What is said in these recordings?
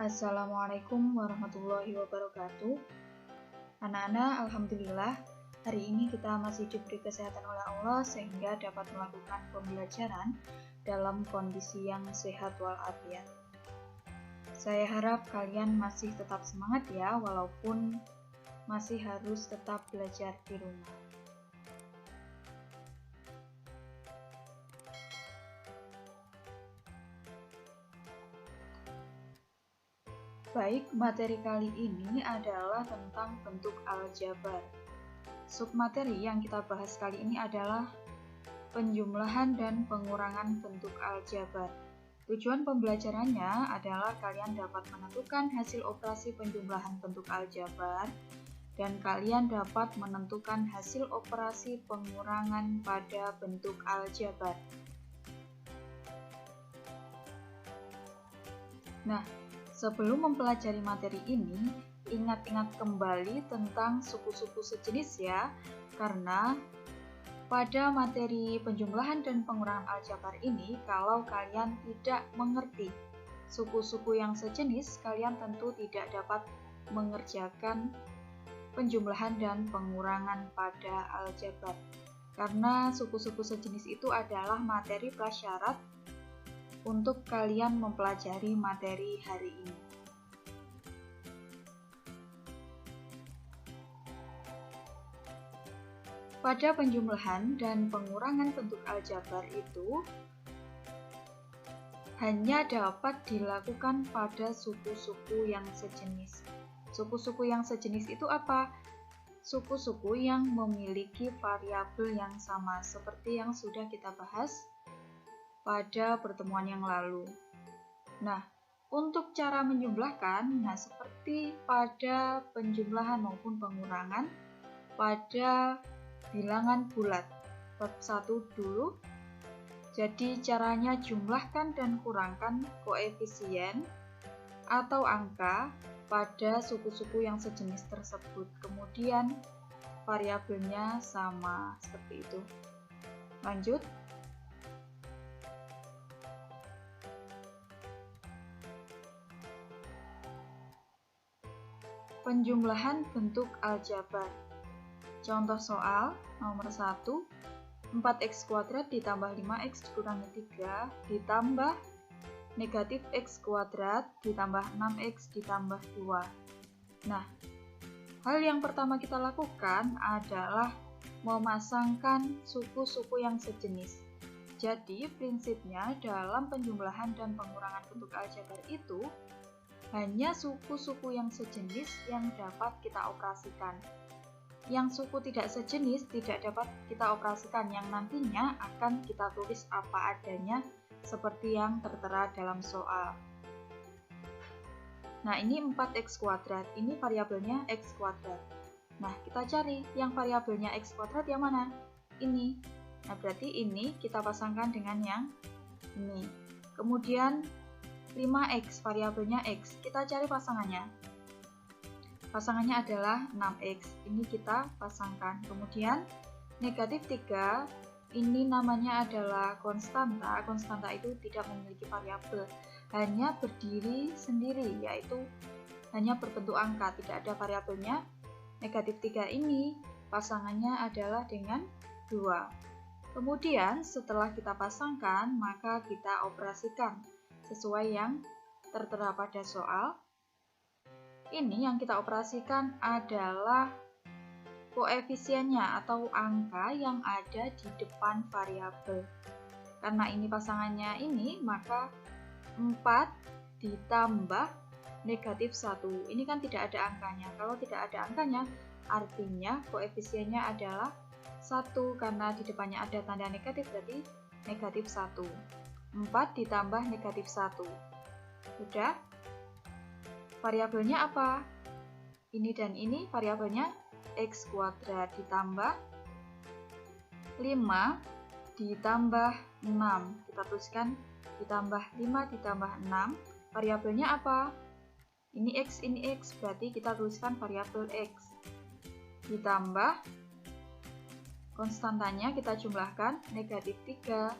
Assalamualaikum warahmatullahi wabarakatuh. Anak-anak, alhamdulillah, hari ini kita masih diberi kesehatan oleh Allah sehingga dapat melakukan pembelajaran dalam kondisi yang sehat walafiat. Saya harap kalian masih tetap semangat ya, walaupun masih harus tetap belajar di rumah. Baik, materi kali ini adalah tentang bentuk aljabar. Submateri yang kita bahas kali ini adalah penjumlahan dan pengurangan bentuk aljabar. Tujuan pembelajarannya adalah kalian dapat menentukan hasil operasi penjumlahan bentuk aljabar dan kalian dapat menentukan hasil operasi pengurangan pada bentuk aljabar. Nah, sebelum mempelajari materi ini, ingat-ingat kembali tentang suku-suku sejenis ya, karena pada materi penjumlahan dan pengurangan aljabar ini, kalau kalian tidak mengerti suku-suku yang sejenis, kalian tentu tidak dapat mengerjakan penjumlahan dan pengurangan pada aljabar. Karena suku-suku sejenis itu adalah materi prasyarat untuk kalian mempelajari materi hari ini. Pada penjumlahan dan pengurangan bentuk aljabar itu hanya dapat dilakukan pada suku-suku yang sejenis. Suku-suku yang sejenis itu apa? Suku-suku yang memiliki variabel yang sama, seperti yang sudah kita bahas pada pertemuan yang lalu. Nah, untuk cara menjumlahkan, seperti pada penjumlahan maupun pengurangan pada bilangan bulat. Bab 1 dulu. Jadi caranya jumlahkan dan kurangkan koefisien atau angka pada suku-suku yang sejenis tersebut. Kemudian variabelnya sama seperti itu. Lanjut. Penjumlahan bentuk aljabar. Contoh soal nomor 1, 4x kuadrat ditambah 5x dikurangi 3 ditambah negatif x kuadrat ditambah 6x ditambah 2. Nah, hal yang pertama kita lakukan adalah memasangkan suku-suku yang sejenis. Jadi, prinsipnya dalam penjumlahan dan pengurangan bentuk aljabar itu hanya suku-suku yang sejenis yang dapat kita operasikan. Yang suku tidak sejenis tidak dapat kita operasikan, yang nantinya akan kita tulis apa adanya seperti yang tertera dalam soal. Nah, ini 4x kuadrat, ini variabelnya x kuadrat. Nah, kita cari yang variabelnya x kuadrat yang mana? Ini. Nah, berarti ini kita pasangkan dengan yang ini. Kemudian 5x, variabelnya x. Kita cari pasangannya. Pasangannya adalah 6x. Ini kita pasangkan. Kemudian negatif 3, ini namanya adalah konstanta. Konstanta itu tidak memiliki variabel, hanya berdiri sendiri, yaitu hanya berbentuk angka, tidak ada variabelnya. Negatif 3 ini pasangannya adalah dengan 2. Kemudian setelah kita pasangkan, maka kita operasikan sesuai yang tertera pada soal. Ini yang kita operasikan adalah koefisiennya atau angka yang ada di depan variabel. Karena ini pasangannya ini, maka 4 ditambah negatif 1. Ini kan tidak ada angkanya. Kalau tidak ada angkanya, artinya koefisiennya adalah 1. Karena di depannya ada tanda negatif, berarti negatif 1. 4 ditambah negatif 1. Sudah? Variabelnya apa? Ini dan ini variabelnya x kuadrat ditambah 5 ditambah 6. Kita tuliskan ditambah 5 ditambah 6. Variabelnya apa? Ini x, berarti kita tuliskan variabel x. Ditambah konstantanya kita jumlahkan negatif 3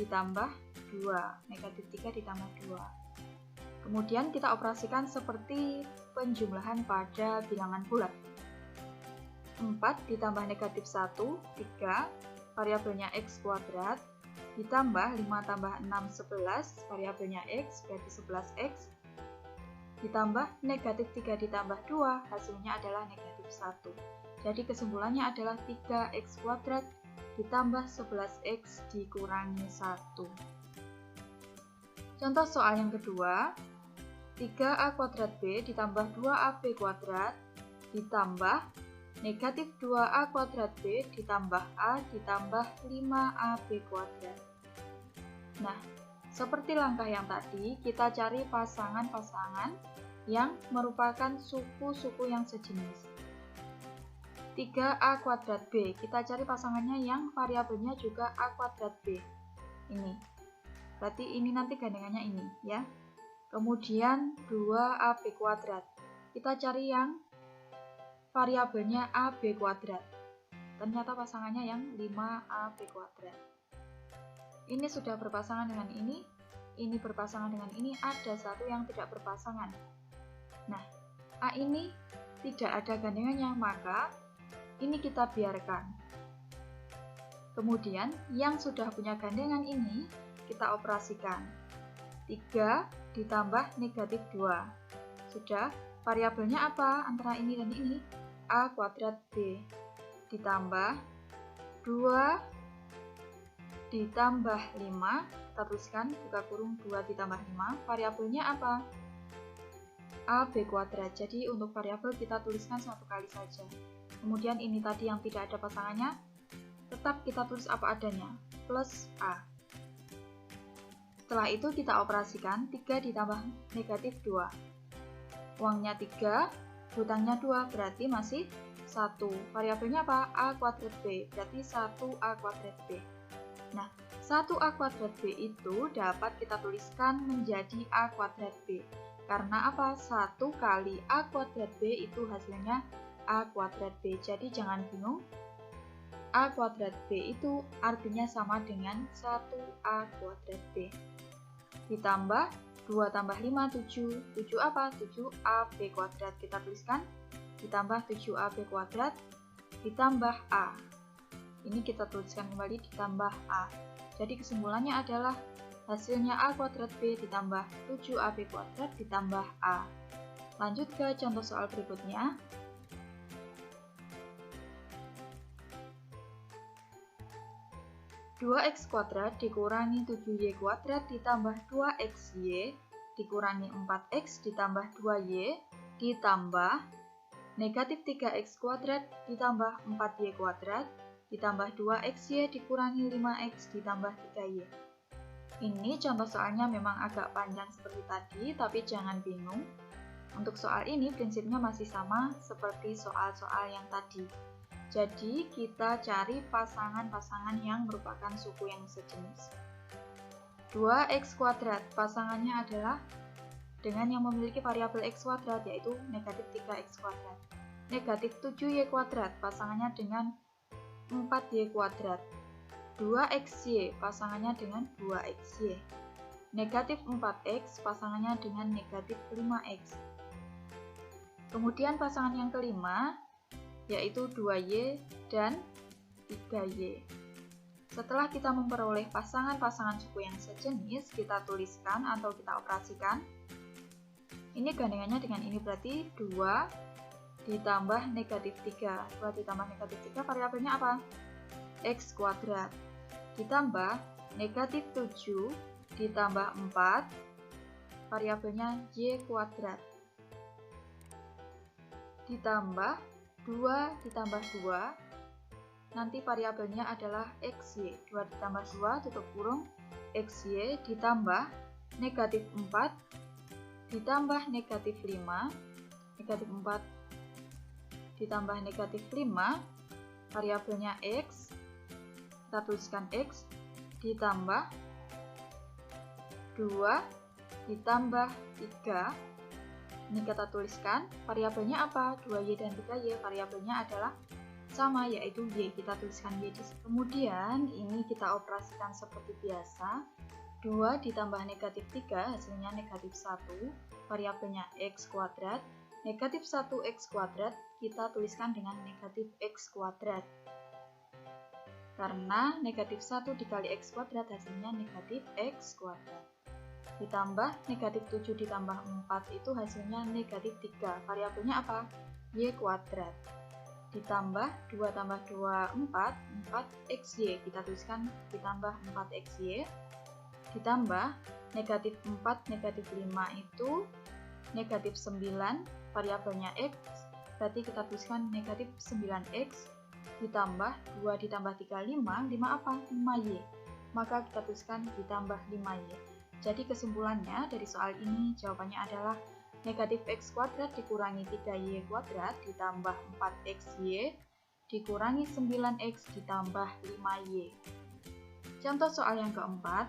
ditambah 2. Negatif 3 ditambah 2. Kemudian kita operasikan seperti penjumlahan pada bilangan bulat. 4 ditambah negatif 1, 3, variabelnya x kuadrat, ditambah 5 tambah 6, 11, variabelnya x, berarti 11x, ditambah negatif 3 ditambah 2, hasilnya adalah negatif 1. Jadi kesimpulannya adalah 3x kuadrat ditambah 11x dikurangi 1. Contoh soal yang kedua, 3a kuadrat b ditambah 2ab kuadrat ditambah negatif 2a kuadrat b ditambah a ditambah 5ab kuadrat. Nah, seperti langkah yang tadi, kita cari pasangan-pasangan yang merupakan suku-suku yang sejenis. 3a kuadrat b, kita cari pasangannya yang variabelnya juga a kuadrat b. Ini. Berarti ini nanti gandengannya ini, ya. Kemudian 2ab kuadrat. Kita cari yang variabelnya ab kuadrat. Ternyata pasangannya yang 5ab kuadrat. Ini sudah berpasangan dengan ini berpasangan dengan ini, ada satu yang tidak berpasangan. Nah, a ini tidak ada gandengannya, maka ini kita biarkan. Kemudian yang sudah punya gandengan ini kita operasikan. 3 ditambah negatif 2. Sudah, variabelnya apa antara ini dan ini? A kuadrat B. Ditambah 2 ditambah 5. Kita tuliskan buka kurung 2 ditambah 5. Variabelnya apa? AB kuadrat. Jadi untuk variabel kita tuliskan satu kali saja. Kemudian ini tadi yang tidak ada pasangannya, tetap kita tulis apa adanya, plus A. Setelah itu kita operasikan 3 ditambah negatif 2. Uangnya 3, hutangnya 2, berarti masih 1. Variabelnya apa? A kuadrat B, berarti 1A kuadrat B. Nah, 1A kuadrat B itu dapat kita tuliskan menjadi A kuadrat B. Karena apa? 1 kali A kuadrat B itu hasilnya A kuadrat B. Jadi jangan bingung, A kuadrat B itu artinya sama dengan 1A kuadrat B. Ditambah 2 tambah 5, 7. 7 apa? 7AB kuadrat. Kita tuliskan ditambah 7AB kuadrat ditambah A. Ini kita tuliskan kembali ditambah A. Jadi kesimpulannya adalah hasilnya A kuadrat B ditambah 7AB kuadrat ditambah A. Lanjut ke contoh soal berikutnya. (2x kuadrat dikurangi 7y kuadrat ditambah 2xy dikurangi 4x ditambah 2y ditambah negatif 3x kuadrat ditambah 4y kuadrat ditambah 2xy dikurangi 5x ditambah 3y. Ini contoh soalnya memang agak panjang seperti tadi, tapi jangan bingung. Untuk soal ini prinsipnya masih sama seperti soal-soal yang tadi. Jadi kita cari pasangan-pasangan yang merupakan suku yang sejenis. 2x kuadrat, pasangannya adalah dengan yang memiliki variabel x kuadrat, yaitu negatif 3x kuadrat. Negatif 7y kuadrat, pasangannya dengan 4y kuadrat. 2xy, pasangannya dengan 2xy. Negatif 4x, pasangannya dengan negatif 5x. Kemudian pasangan yang kelima, yaitu 2y dan 3y. Setelah kita memperoleh pasangan-pasangan suku yang sejenis, kita tuliskan atau kita operasikan. Ini gandengannya dengan ini, berarti 2 ditambah negatif 3. 2 ditambah negatif 3, variabelnya apa? X kuadrat. Ditambah negatif 7 ditambah 4, variabelnya y kuadrat. Ditambah 2 ditambah 2, nanti variabelnya adalah xy. 2 ditambah 2, tutup kurung, xy ditambah negatif 4 ditambah negatif 5, negatif 4 ditambah negatif 5, variabelnya x, kita tuliskan x, ditambah 2 ditambah 3, ini kita tuliskan, variabelnya apa? 2y dan 3y, variabelnya adalah sama, yaitu y, kita tuliskan y di sini. Kemudian ini kita operasikan seperti biasa, 2 ditambah negatif 3 hasilnya negatif 1, variabelnya x kuadrat. Negatif 1x kuadrat kita tuliskan dengan negatif x kuadrat. Karena negatif 1 dikali x kuadrat hasilnya negatif x kuadrat. Ditambah negatif 7 ditambah 4 itu hasilnya negatif 3. Variabelnya apa? Y kuadrat. Ditambah 2 tambah 2, 4, 4xy. Kita tuliskan ditambah 4xy. Ditambah negatif 4, negatif 5 itu negatif 9, variabelnya x, berarti kita tuliskan negatif 9x, ditambah 2 ditambah 3, 5 apa? 5y, maka kita tuliskan ditambah 5y. Jadi kesimpulannya dari soal ini jawabannya adalah negatif x kuadrat dikurangi 3y kuadrat ditambah 4xy dikurangi 9x ditambah 5y. Contoh soal yang keempat,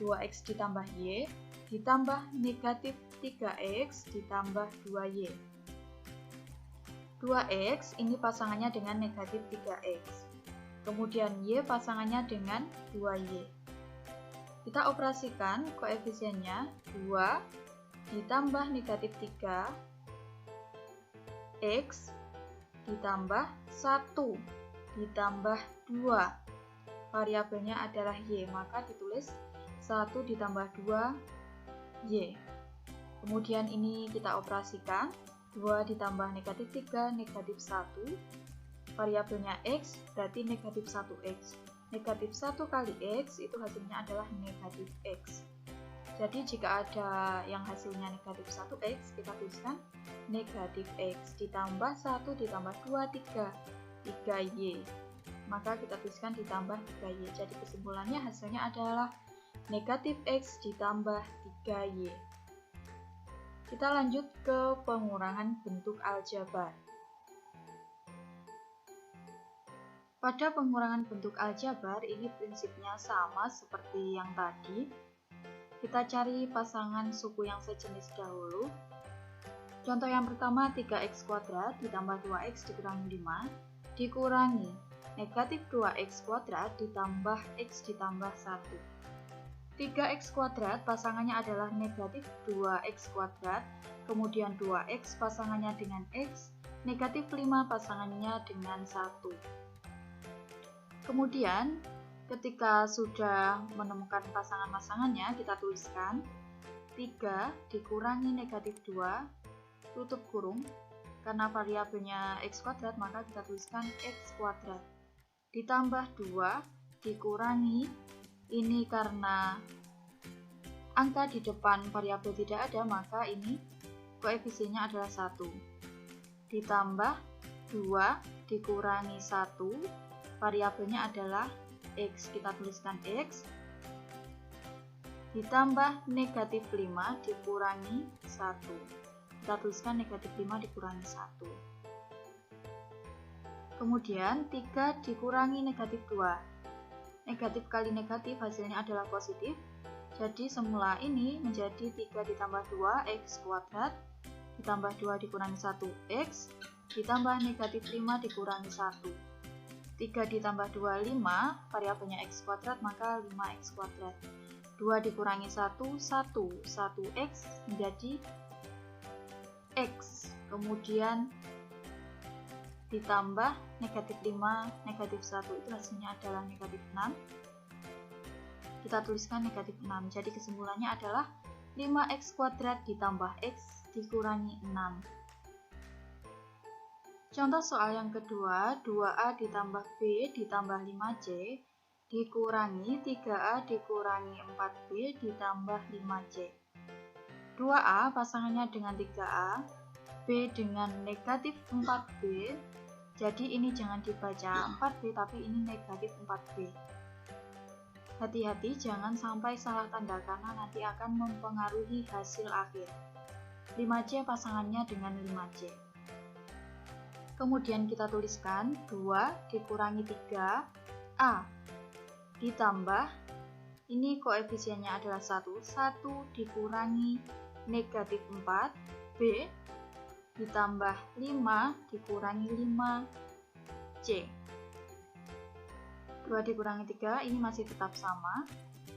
2x ditambah y ditambah negatif 3x ditambah 2y. 2x ini pasangannya dengan negatif 3x. Kemudian y pasangannya dengan 2y. Kita operasikan koefisiennya 2 ditambah negatif 3 x ditambah 1 ditambah 2. Variabelnya adalah y, maka ditulis 1 ditambah 2 y. Kemudian ini kita operasikan 2 ditambah negatif 3 negatif 1. Variabelnya x berarti negatif 1x. Negatif 1 kali x itu hasilnya adalah negatif x. Jadi jika ada yang hasilnya negatif 1x, kita tuliskan negatif x ditambah 1 ditambah 2, 3y. Maka kita tuliskan ditambah 3y. Jadi kesimpulannya hasilnya adalah negatif x ditambah 3y. Kita lanjut ke pengurangan bentuk aljabar. Pada pengurangan bentuk aljabar ini prinsipnya sama seperti yang tadi. Kita cari pasangan suku yang sejenis dahulu. Contoh yang pertama 3x kuadrat ditambah 2x dikurangi 5 dikurangi negatif 2x kuadrat ditambah x ditambah 1. 3x kuadrat pasangannya adalah negatif 2x kuadrat, kemudian 2x pasangannya dengan x, negatif 5 pasangannya dengan 1. Kemudian ketika sudah menemukan pasangan-pasangannya, kita tuliskan 3 dikurangi negatif 2, tutup kurung, karena variabelnya x kuadrat maka kita tuliskan x kuadrat, ditambah 2 dikurangi, ini karena angka di depan variabel tidak ada maka ini koefisiennya adalah 1, ditambah 2 dikurangi 1, variabelnya adalah x, kita tuliskan x, ditambah negatif 5 dikurangi 1, kita tuliskan negatif 5 dikurangi 1. Kemudian 3 dikurangi negatif 2, negatif kali negatif hasilnya adalah positif, jadi semula ini menjadi 3 ditambah 2 x kuadrat ditambah 2 dikurangi 1 x ditambah negatif 5 dikurangi 1. 3 ditambah 2 5, variabelnya x kuadrat maka 5x kuadrat. 2 dikurangi 1 1x menjadi x, kemudian ditambah negatif 5, negatif 1 itu hasilnya adalah negatif 6. Kita tuliskan negatif 6, jadi kesimpulannya adalah 5x kuadrat ditambah x dikurangi 6. Contoh soal yang kedua, 2a ditambah b ditambah 5c dikurangi 3a dikurangi 4b ditambah 5c. 2a pasangannya dengan 3a, b dengan negatif 4b, jadi ini jangan dibaca 4b tapi ini negatif 4b. Hati-hati jangan sampai salah tanda karena nanti akan mempengaruhi hasil akhir. 5c pasangannya dengan 5c. Kemudian kita tuliskan 2 dikurangi 3a ditambah, ini koefisiennya adalah 1, 1 dikurangi negatif 4b ditambah 5 dikurangi 5c. 2 dikurangi 3 ini masih tetap sama,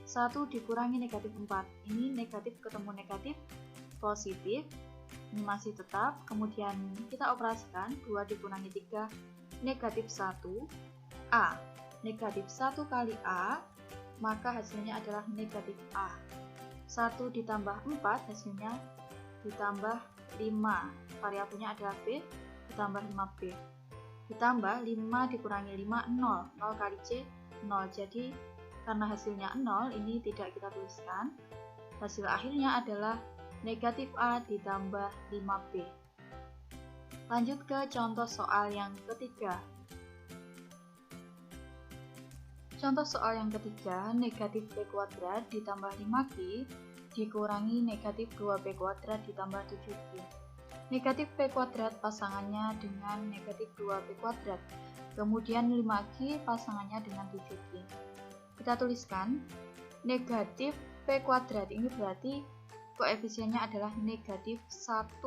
1 dikurangi negatif 4. Ini negatif ketemu negatif, positif. Ini masih tetap. Kemudian kita operasikan 2 dikurangi 3, negatif 1. A. Negatif 1 kali A, maka hasilnya adalah negatif A. 1 ditambah 4 hasilnya ditambah 5. Variabelnya adalah B, ditambah 5B. Ditambah 5 dikurangi 5, 0. 0 kali C, 0. Jadi karena hasilnya 0, ini tidak kita tuliskan. Hasil akhirnya adalah negatif A ditambah 5B. Lanjut ke contoh soal yang ketiga. Contoh soal yang ketiga, negatif B kuadrat ditambah 5Q dikurangi negatif 2B kuadrat ditambah 7Q. Negatif B kuadrat pasangannya dengan negatif 2B kuadrat. Kemudian 5Q pasangannya dengan 7Q. Kita tuliskan negatif P kuadrat, ini berarti koefisiennya adalah negatif 1.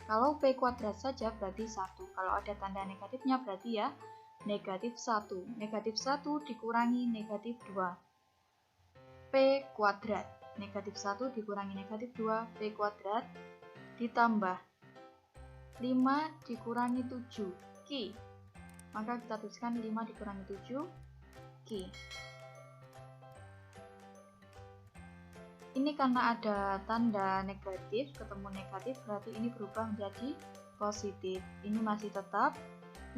Kalau P kuadrat saja berarti 1. Kalau ada tanda negatifnya berarti ya negatif 1. Negatif 1 dikurangi negatif 2. P kuadrat. Negatif 1 dikurangi negatif 2. P kuadrat ditambah 5 dikurangi 7. Q. Maka kita tuliskan 5 dikurangi 7. Q. Ini karena ada tanda negatif, ketemu negatif, berarti ini berubah menjadi positif. Ini masih tetap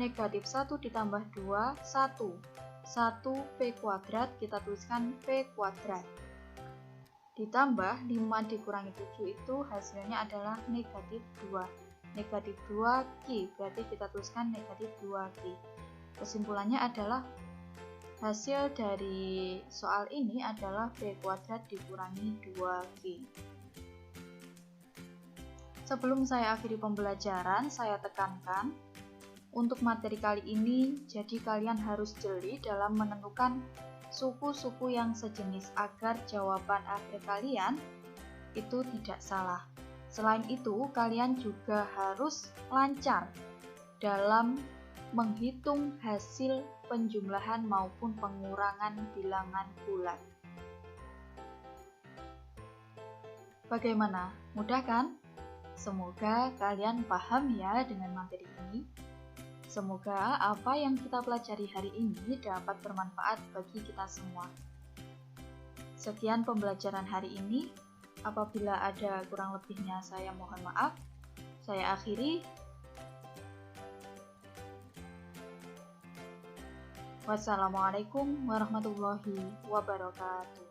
negatif 1 ditambah 2, 1. 1 P kuadrat, kita tuliskan P kuadrat. Ditambah 5 dikurangi 7 itu hasilnya adalah negatif 2. Negatif 2 Q, berarti kita tuliskan negatif 2 Q. Kesimpulannya adalah hasil dari soal ini adalah B kuadrat dikurangi 2Q. Sebelum saya akhiri pembelajaran, saya tekankan untuk materi kali ini, jadi kalian harus jeli dalam menentukan suku-suku yang sejenis agar jawaban akhir kalian itu tidak salah. Selain itu, kalian juga harus lancar dalam menghitung hasil penjumlahan maupun pengurangan bilangan bulat. Bagaimana? Mudah kan? Semoga kalian paham ya dengan materi ini. Semoga apa yang kita pelajari hari ini dapat bermanfaat bagi kita semua. Sekian pembelajaran hari ini. Apabila ada kurang lebihnya saya mohon maaf. Saya akhiri. Wassalamualaikum warahmatullahi wabarakatuh.